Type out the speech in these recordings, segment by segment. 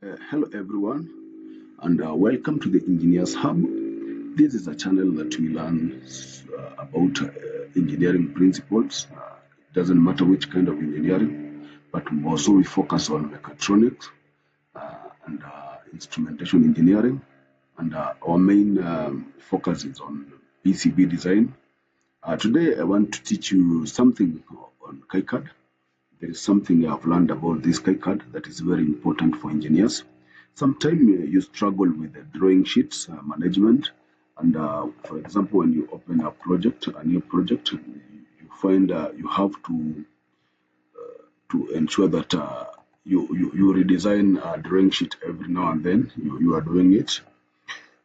Hello everyone, and welcome to the Engineers Hub. This is a channel that we learn about engineering principles. It doesn't matter which kind of engineering, but also we focus on mechatronics and instrumentation engineering. And our main focus is on PCB design. Today, I want to teach you something on KiCAD. There is something I've learned about this KiCAD that is very important for engineers. Sometimes you struggle with the drawing sheets management, and for example, when you open a new project, you find you have to ensure that you redesign a drawing sheet every now and then. You are doing it.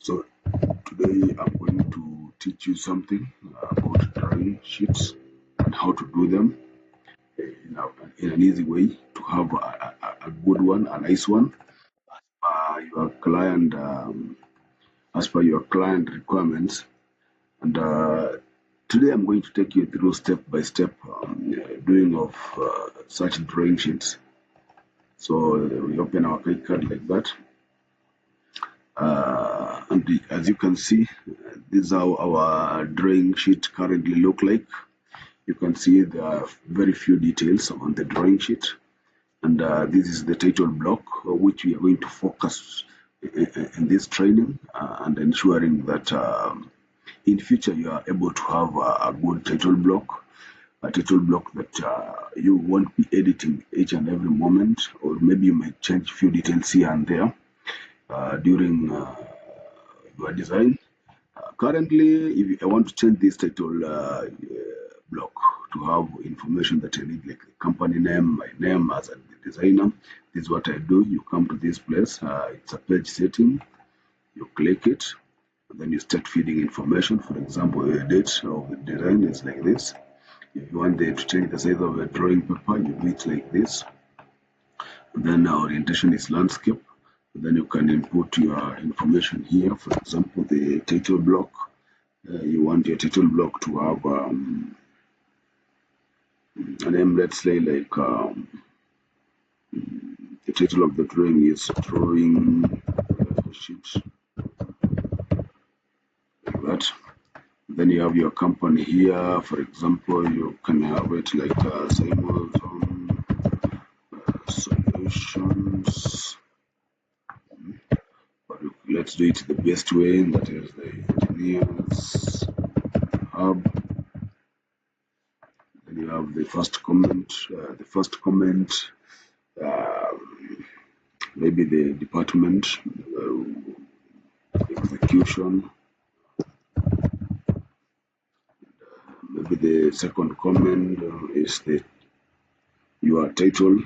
So today I'm going to teach you something about drawing sheets and how to do them in an easy way to have a good one, a nice one, your client as per your client requirements. And today I'm going to take you through step by step doing of such drawing sheets. So we open our KiCAD like that. As you can see, this is how our drawing sheet currently look like. You can see there are very few details on the drawing sheet. And this is the title block, which we are going to focus in this training and ensuring that in future you are able to have a good title block, a title block that you won't be editing each and every moment, or maybe you might change few details here and there during your design. Currently, if I want to change this title block to have information that I need, like the company name, my name as a designer, this is what I do. You come to this place, it's a page setting, you click it, and then you start feeding information. For example, the date of the design is like this. If you want to change the size of the drawing paper, you do it like this. And then orientation is landscape. And then you can input your information here. For example, the title block. You want your title block to have a name, let's say like the title of the drawing is drawing sheet, like that. Then you have your company here. For example, you can have it like Simons Solutions. But let's do it the best way, that is the engineers hub. Then you have the first comment. Maybe the department execution. Maybe the second comment is your title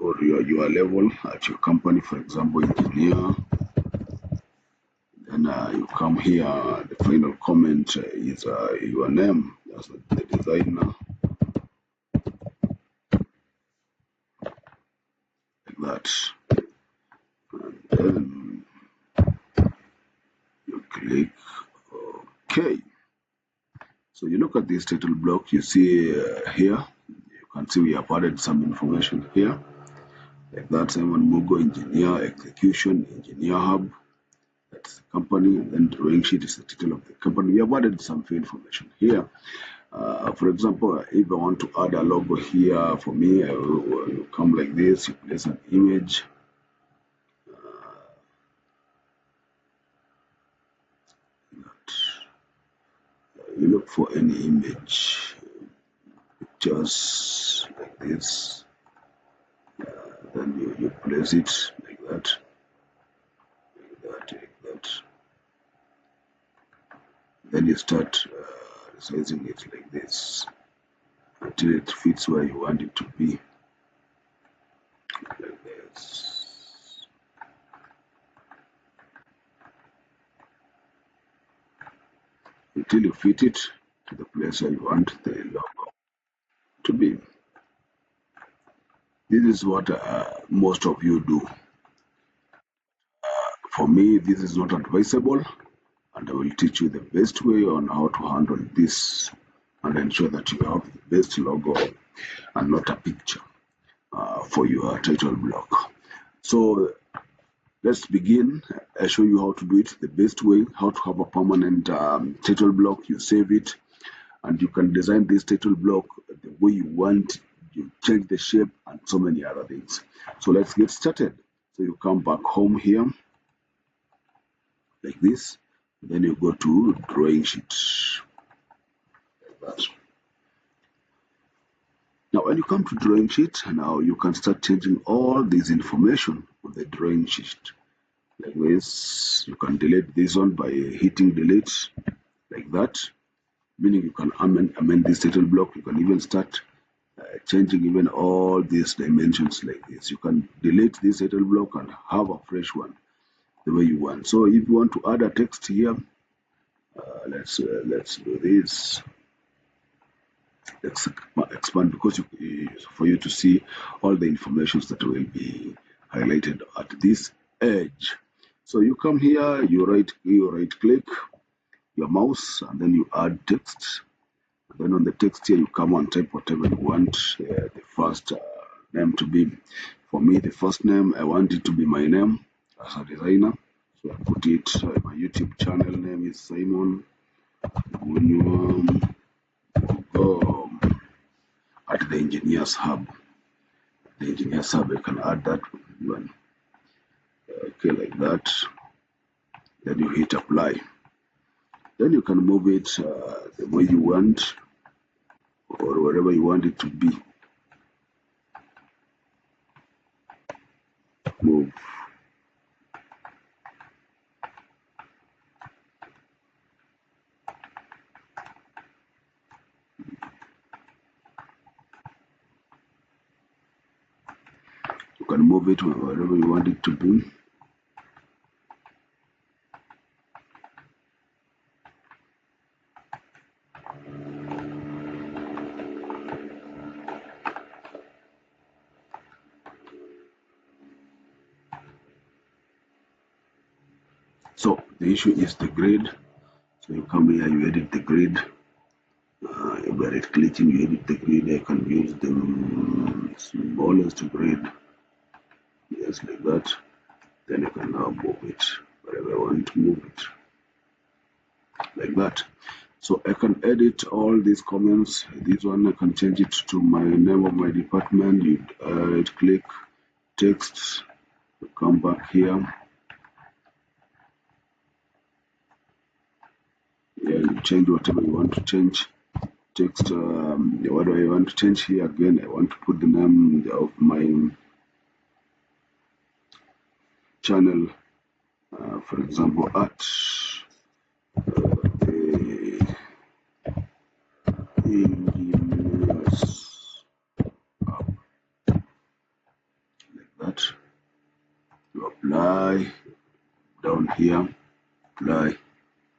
or your level at your company, for example, engineer. Then you come here, the final comment is your name as the designer, like that. And then you click OK. So you look at this title block, you see here, you can see we have added some information here, like that. Simon Mugo, engineer, execution, engineer hub, that's the company, and then drawing sheet is the title of the company. We have added some information here. For example, if I want to add a logo here, for me, I will come like this, you place an image. You look for any image, just like this. Then you place it like that, like that. Then you start resizing it like this until it fits where you want it to be, like this. Until you fit it to the place where you want the logo to be. This is what most of you do. For me, this is not advisable, and I will teach you the best way on how to handle this and ensure that you have the best logo and not a picture for your title block. So Let's begin. I show you how to do it the best way, how to have a permanent title block. You save it, and you can design this title block the way you want. You change the shape and so many other things. So let's get started. So you come back home here like this. Then you go to drawing sheet like that. Now when you come to drawing sheet, now you can start changing all this information on the drawing sheet like this. You can delete this one by hitting delete like that, meaning you can amend this title block. You can even start changing even all these dimensions like this. You can delete this title block and have a fresh one the way you want. So if you want to add a text here, let's do this. Let's expand because for you to see all the informations that will be highlighted at this edge. So you come here, you right click your mouse, and then you add text. Then on the text here, you come and type whatever you want. The first name to be, for me, the first name, I want it to be my name as a designer. So I put it, my YouTube channel name is Simon Gunyum, at the Engineers Hub. The Engineers Hub, I can add that one. Okay, like that. Then you hit apply. Then you can move it the way you want or wherever you want it to be. Move. You can move it wherever you want it to be. So the issue is the grid. So you come here, you edit the grid. If you are clicking, you edit the grid. I can use the smallest grid. Yes, like that. Then I can now move it wherever I want to move it. Like that. So I can edit all these comments. This one I can change it to my name of my department. You click text. You come back here. Yeah, you change whatever you want to change. Text. What do I want to change here? Again, I want to put the name of my channel. For example, at the engineers hub, like that. You apply down here, apply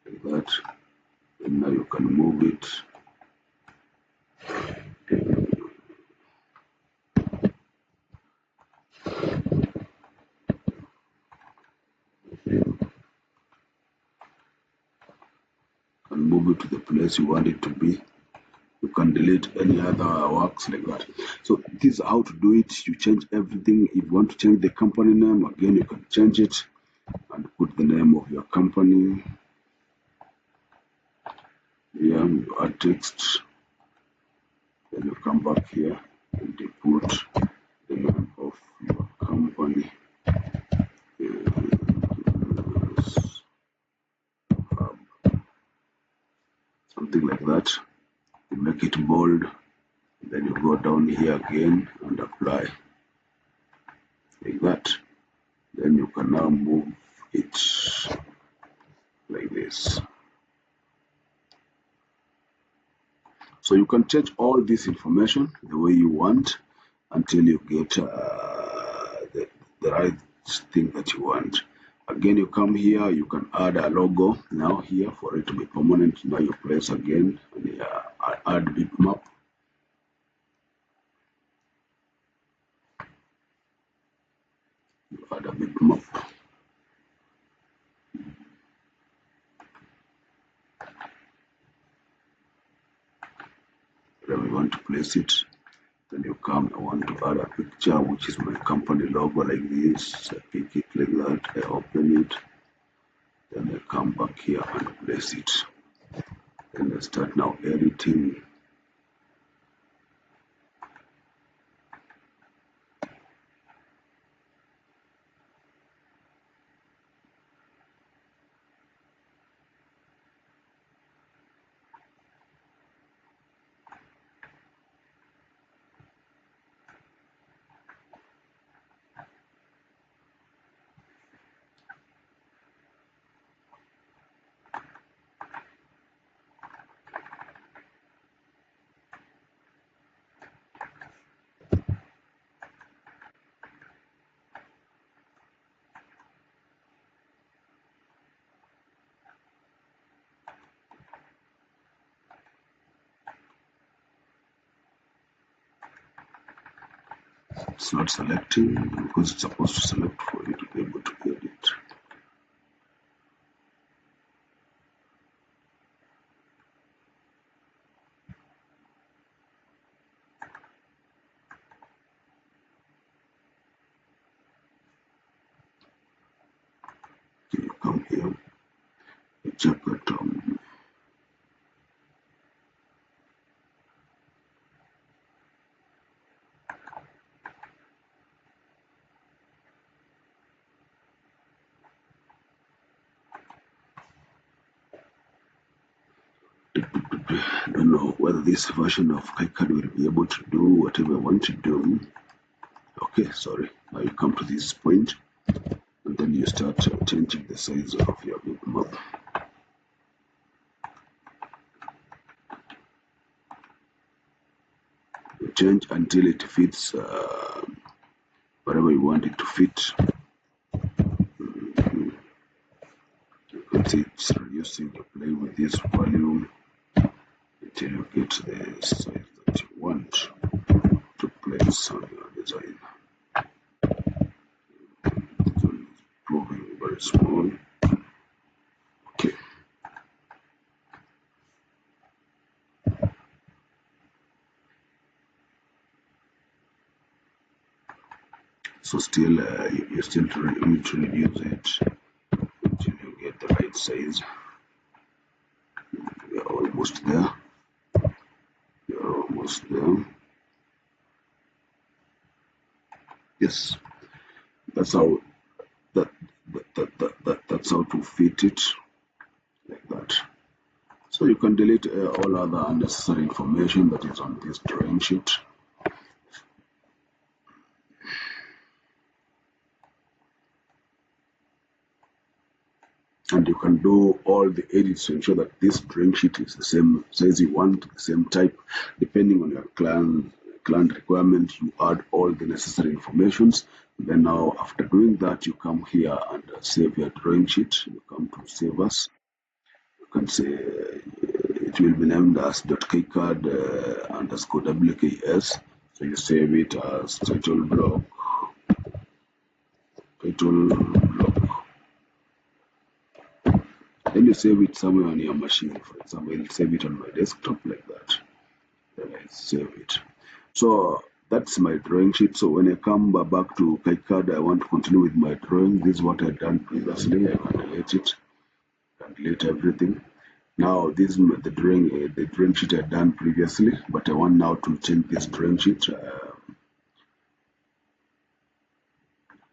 like that, and now you can move it. And move it to the place you want it to be. You can delete any other works like that. So this is how to do it. You change everything. If you want to change the company name, again you can change it and put the name of your company. Yeah, you add text. Then you come back here and you put the name of your company. Something like that. You make it bold. Then you go down here again and apply like that. Then you can now move it like this. So you can change all this information the way you want until you get the right thing that you want. Again, you come here, you can add a logo now here for it to be permanent. Now you press again and add bitmap. You add a bitmap. Where we want to place it. Then you come, I want to add a picture, which is my company logo like this. I pick it like that, I open it, then I come back here and place it. And I start now editing. It's not selecting because it's supposed to select for you to be able to edit. Okay, you come here, you check that I don't know whether this version of KiCAD will be able to do whatever I want to do. Okay, sorry. Now you come to this point, and then you start changing the size of your map. You change until it fits whatever you want it to fit. You can see it's reducing. You play with this volume until you get the size that you want to place on your design. So it's proving very small. Okay. So still, you still need to reduce it until you get the right size. We are almost there. We are almost there. Yes, that's how that's how to fit it like that. So you can delete all other unnecessary information that is on this drawing sheet. And you can do all the edits to ensure that this drawing sheet is the same size you want, the same type, depending on your client requirement. You add all the necessary informations. Then now, after doing that, you come here and save your drawing sheet. You come to save as. You can say it will be named as .kcad underscore WKS. So you save it as title block. Then you save it somewhere on your machine. For example, I'll save it on my desktop like that. Then I save it. So that's my drawing sheet. So when I come back to KiCAD, I want to continue with my drawing. This is what I've done previously. I can delete it. I can delete everything. Now this is the drawing sheet I've done previously, but I want now to change this drawing sheet.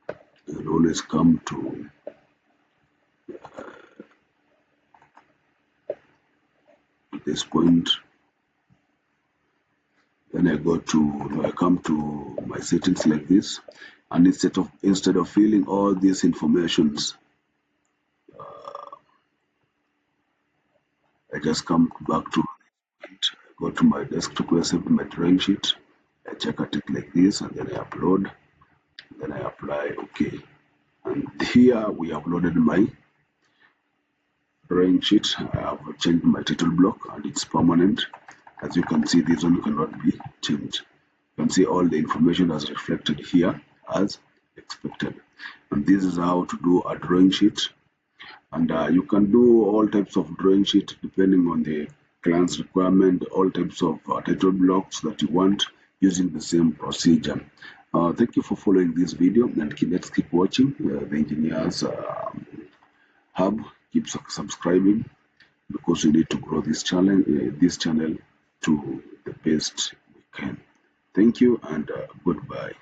I'll always come to this point. Then I come to my settings like this, and instead of filling all these informations, I just come back to it. I go to my desktop where I saved my drawing sheet. I check at it like this, and then I upload. Then I apply OK. And here we uploaded my drawing sheet. I have changed my title block, and it's permanent. As you can see, this one cannot be changed. You can see all the information as reflected here as expected. And this is how to do a drawing sheet. And you can do all types of drawing sheet depending on the client's requirement, all types of title blocks that you want. using the same procedure. Thank you for following this video, and let's keep watching the engineers hub. Keep subscribing because we need to grow this channel to the best we can. Thank you and goodbye.